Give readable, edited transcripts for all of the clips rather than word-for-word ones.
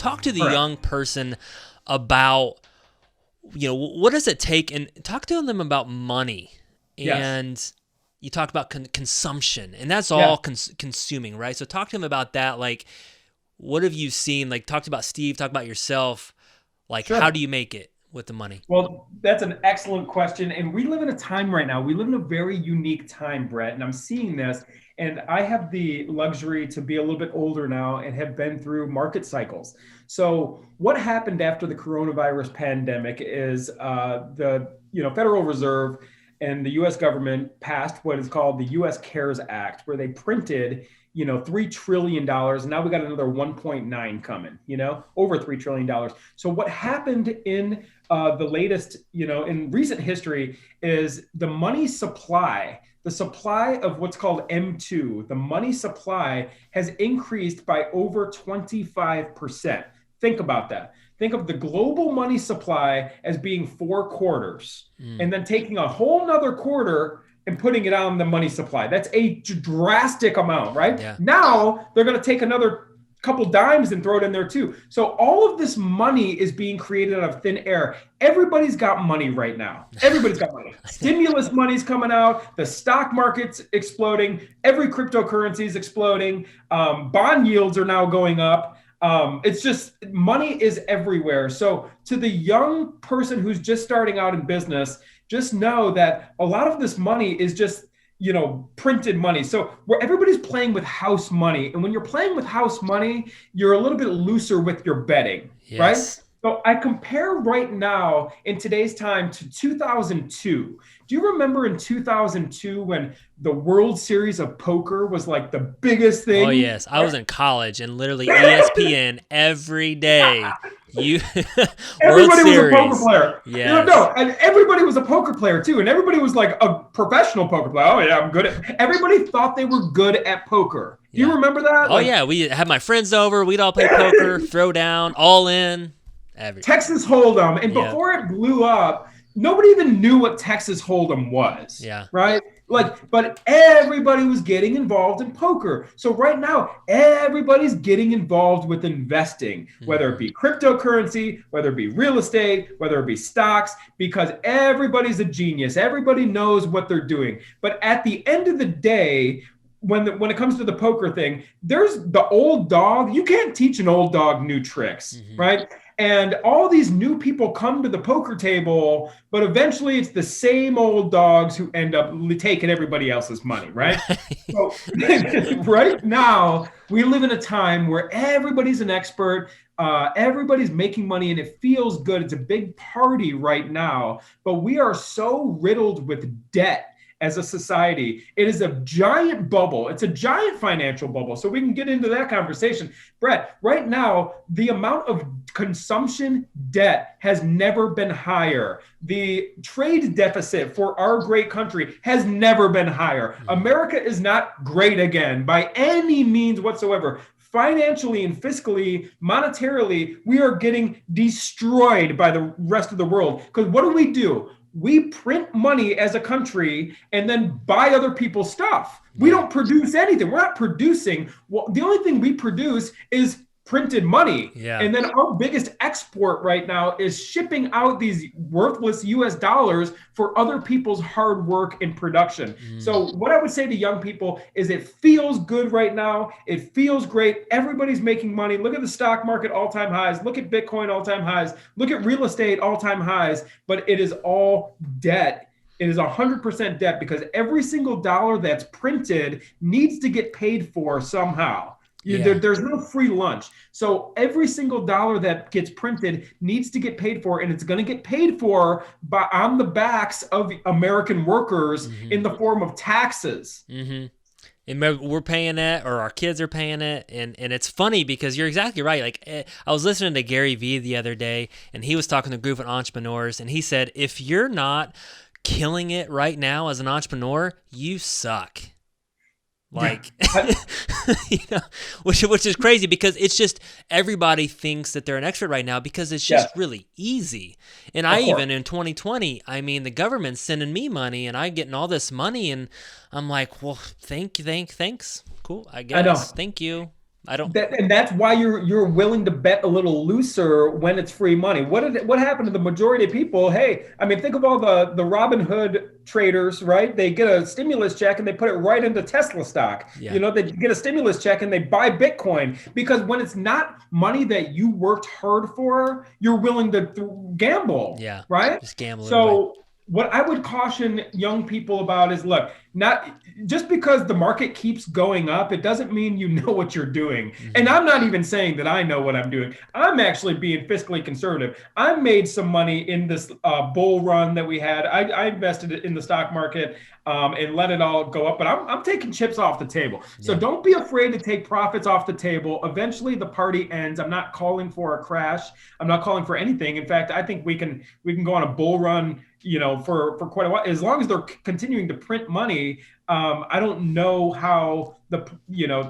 talk to the Correct. young person about, what does it take, and talk to them about money. And you talked about consumption, and that's all consuming, right? So talk to them about that. Like, what have you seen? Like, talk about Steve, talk about yourself. Like, how do you make it with the money? Well, that's an excellent question. And we live in a time right now. We live in a very unique time, Brett, and I'm seeing this. And I have the luxury to be a little bit older now and have been through market cycles. So what happened after the coronavirus pandemic is the Federal Reserve and the U.S. government passed what is called the U.S. CARES Act, where they printed $3 trillion. And now we got another 1.9 coming, over $3 trillion. So what happened in the latest, in recent history is the money supply, the supply of what's called M2, the money supply has increased by over 25%. Think about that. Think of the global money supply as being 4 quarters and then taking a whole nother quarter and putting it on the money supply. That's a drastic amount, right? Yeah. Now they're going to take another couple dimes and throw it in there too. So all of this money is being created out of thin air. Everybody's got money right now. Everybody's got money. Stimulus money's coming out. The stock market's exploding. Every cryptocurrency is exploding. Bond yields are now going up. It's just money is everywhere. So to the young person who's just starting out in business, just know that a lot of this money is just, printed money. So where everybody's playing with house money. And when you're playing with house money, you're a little bit looser with your betting, right? So I compare right now in today's time to 2002. Do you remember in 2002 when the World Series of Poker was like the biggest thing? Oh, yes. I was in college and literally ESPN every day. Everybody was a poker player. Yes. And everybody was a poker player too. And everybody was like a professional poker player. Oh yeah, I'm good at. Everybody thought they were good at poker. Do you remember that? Oh yeah, we had my friends over. We'd all play poker, throw down, all in. Texas Hold'em. And before it blew up, nobody even knew what Texas Hold'em was. Yeah. Right? But everybody was getting involved in poker. So right now, everybody's getting involved with investing, whether it be cryptocurrency, whether it be real estate, whether it be stocks, because everybody's a genius. Everybody knows what they're doing. But at the end of the day, when it comes to the poker thing, there's the old dog. You can't teach an old dog new tricks, right? And all these new people come to the poker table, but eventually it's the same old dogs who end up taking everybody else's money, right? So right now, we live in a time where everybody's an expert. Everybody's making money and it feels good. It's a big party right now, but we are so riddled with debt as a society. It is a giant bubble. It's a giant financial bubble. So we can get into that conversation. Brett, right now, the amount of consumption debt has never been higher. The trade deficit for our great country has never been higher. America is not great again by any means whatsoever. Financially and fiscally, monetarily, we are getting destroyed by the rest of the world. Because what do? We print money as a country and then buy other people's stuff. We don't produce anything. We're not producing. Well, the only thing we produce is printed money. Yeah. And then our biggest export right now is shipping out these worthless US dollars for other people's hard work and production. So what I would say to young people is it feels good right now. It feels great. Everybody's making money. Look at the stock market all-time highs. Look at Bitcoin all-time highs. Look at real estate all-time highs. But it is all debt. It is 100% debt because every single dollar that's printed needs to get paid for somehow. There's no free lunch. So every single dollar that gets printed needs to get paid for, and it's going to get paid for on the backs of American workers in the form of taxes. And we're paying it, or our kids are paying it, and it's funny because you're exactly right. Like, I was listening to Gary Vee the other day, and he was talking to a group of entrepreneurs, and he said, if you're not killing it right now as an entrepreneur, you suck. Like, which is crazy because it's just everybody thinks that they're an expert right now because it's just really easy. And even in 2020, I mean, the government's sending me money and I'm getting all this money and I'm like, well, thanks. Cool. I guess. Thank you. I don't. And that's why you're willing to bet a little looser when it's free money. What happened to the majority of people? Hey, I mean, think of all the Robin Hood traders, right? They get a stimulus check and they put it right into Tesla stock. Yeah. You know, they get a stimulus check and they buy Bitcoin, because when it's not money that you worked hard for, you're willing to gamble. Yeah. Right. Just gamble. So what I would caution young people about is, look, not just because the market keeps going up, it doesn't mean you know what you're doing. Mm-hmm. And I'm not even saying that I know what I'm doing. I'm actually being fiscally conservative. I made some money in this bull run that we had. I invested in the stock market and let it all go up, but I'm taking chips off the table. So don't be afraid to take profits off the table. Eventually the party ends. I'm not calling for a crash. I'm not calling for anything. In fact, I think we can go on a bull run, you know, for quite a while, as long as they're continuing to print money. I don't know how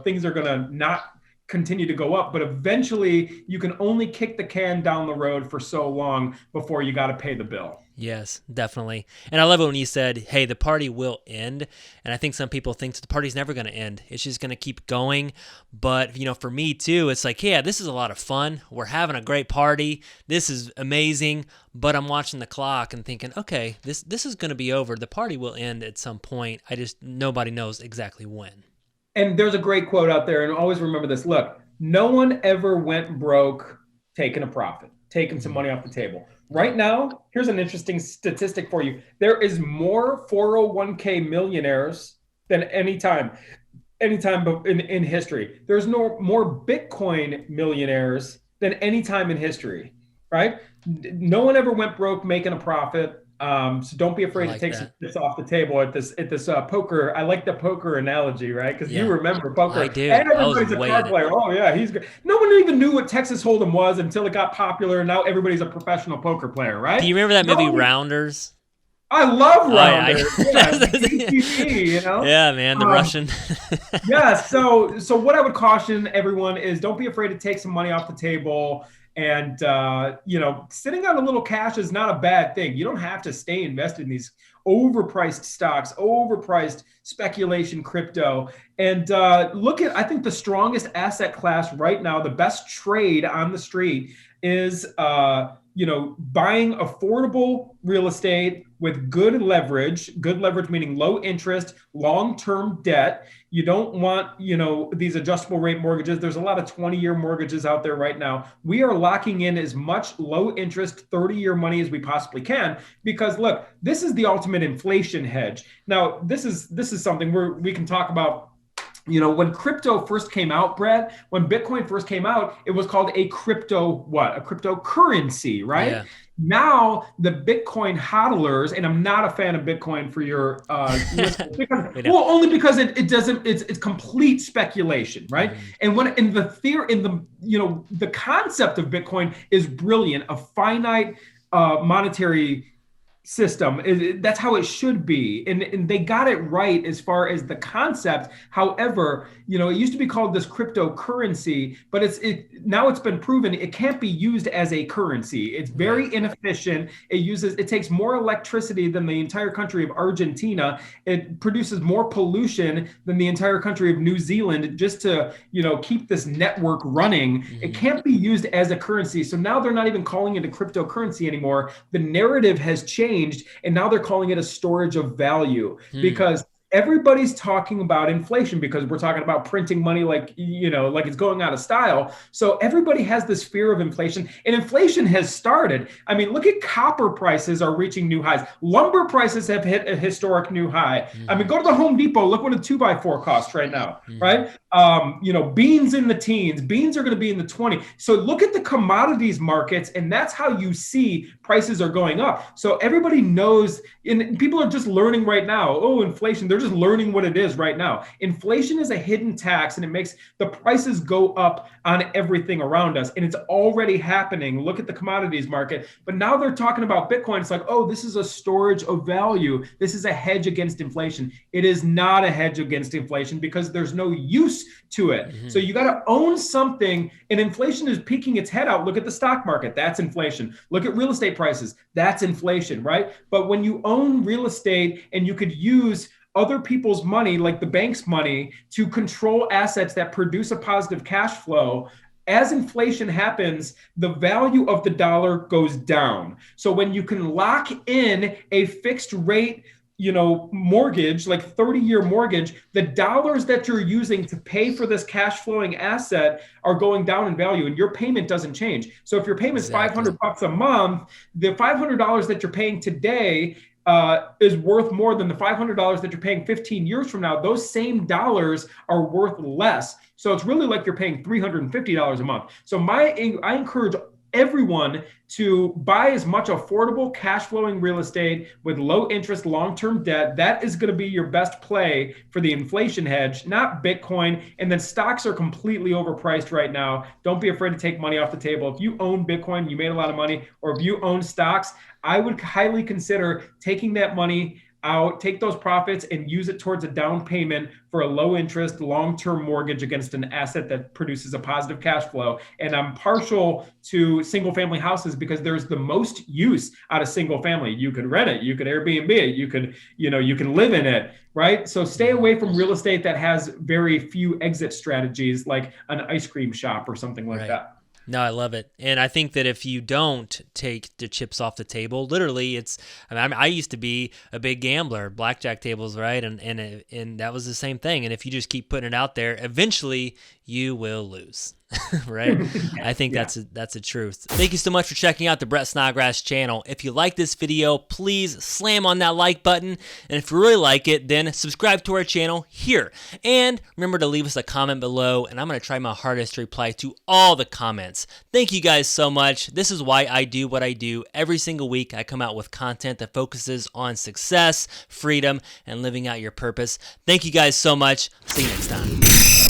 things are going to not continue to go up, but eventually you can only kick the can down the road for so long before you got to pay the bill. Yes, definitely. And I love it when you said, hey, the party will end. And I think some people think the party's never going to end. It's just going to keep going. But, you know, for me too, it's like, yeah, this is a lot of fun. We're having a great party. This is amazing. But I'm watching the clock and thinking, okay, this is going to be over. The party will end at some point. Nobody knows exactly when. And there's a great quote out there, and always remember this. Look, no one ever went broke taking a profit, taking some money off the table. Right now, here's an interesting statistic for you. There is more 401k millionaires than any time in history. There's more Bitcoin millionaires than any time in history, right? No one ever went broke making a profit. So don't be afraid to take some chips off the table at this poker. I like the poker analogy, right? Because you remember poker. I do. Everybody's a card player. Oh yeah, he's good. No one even knew what Texas Hold'em was until it got popular, and now everybody's a professional poker player, right? Do you remember that movie Rounders? I love Rounders. You know? Yeah, man, the Russian. Yeah. So what I would caution everyone is, don't be afraid to take some money off the table. And, sitting on a little cash is not a bad thing. You don't have to stay invested in these overpriced stocks, overpriced speculation crypto. And I think the strongest asset class right now, the best trade on the street is, buying affordable real estate with good leverage meaning low interest, long-term debt. You don't want, these adjustable rate mortgages. There's a lot of 20-year mortgages out there right now. We are locking in as much low interest 30-year money as we possibly can, because look, this is the ultimate inflation hedge. Now, this is something we can talk about. When crypto first came out, Brett, when Bitcoin first came out, it was called a cryptocurrency, right? Yeah. Now the Bitcoin hodlers, and I'm not a fan of Bitcoin for your listeners, only because it's complete speculation, right? Mm-hmm. And the concept of Bitcoin is brilliant, a finite monetary system. That's how it should be. And they got it right as far as the concept. However, it used to be called this cryptocurrency, but now it's been proven it can't be used as a currency. It's very inefficient. It takes more electricity than the entire country of Argentina. It produces more pollution than the entire country of New Zealand just to, keep this network running. Mm-hmm. It can't be used as a currency. So now they're not even calling it a cryptocurrency anymore. The narrative has changed, and now they're calling it a storage of value, because everybody's talking about inflation, because we're talking about printing money like it's going out of style. So everybody has this fear of inflation, and inflation has started. I mean, look at copper prices are reaching new highs. Lumber prices have hit a historic new high. Mm-hmm. I mean, go to the Home Depot, look what a 2x4 costs right now, right? Beans in the teens, beans are going to be in the 20. So look at the commodities markets, and that's how you see prices are going up. So everybody knows, and people are just learning right now, inflation, they're just learning what it is right now. Inflation is a hidden tax, and it makes the prices go up on everything around us. And it's already happening. Look at the commodities market. But now they're talking about Bitcoin. It's like, this is a storage of value. This is a hedge against inflation. It is not a hedge against inflation, because there's no use to it. Mm-hmm. So you got to own something, and inflation is peeking its head out. Look at the stock market. That's inflation. Look at real estate prices. That's inflation, right? But when you own real estate and you could use other people's money, like the bank's money, to control assets that produce a positive cash flow, as inflation happens, the value of the dollar goes down. So when you can lock in a fixed rate, mortgage, like 30-year mortgage, the dollars that you're using to pay for this cash flowing asset are going down in value, and your payment doesn't change. So if your payment's $500 a month, the $500 that you're paying today is worth more than the $500 that you're paying 15 years from now. Those same dollars are worth less. So it's really like you're paying $350 a month. So I encourage everyone to buy as much affordable cash flowing real estate with low interest long-term debt. That is going to be your best play for the inflation hedge, not Bitcoin. And then stocks are completely overpriced right now. Don't be afraid to take money off the table. If you own Bitcoin, you made a lot of money, or if you own stocks, I would highly consider taking that money out, take those profits and use it towards a down payment for a low interest, long-term mortgage against an asset that produces a positive cash flow. And I'm partial to single family houses because there's the most use out of single family. You could rent it, you could Airbnb it, you can live in it, right? So stay away from real estate that has very few exit strategies, like an ice cream shop or something like that. No, I love it. And I think that if you don't take the chips off the table, literally I used to be a big gambler, blackjack tables, right? And that was the same thing. And if you just keep putting it out there, eventually you will lose. Right? I think that's a truth. Thank you so much for checking out the Brett Snodgrass channel. If you like this video, please slam on that like button. And if you really like it, then subscribe to our channel here. And remember to leave us a comment below, and I'm going to try my hardest to reply to all the comments. Thank you guys so much. This is why I do what I do. Every single week, I come out with content that focuses on success, freedom, and living out your purpose. Thank you guys so much. See you next time.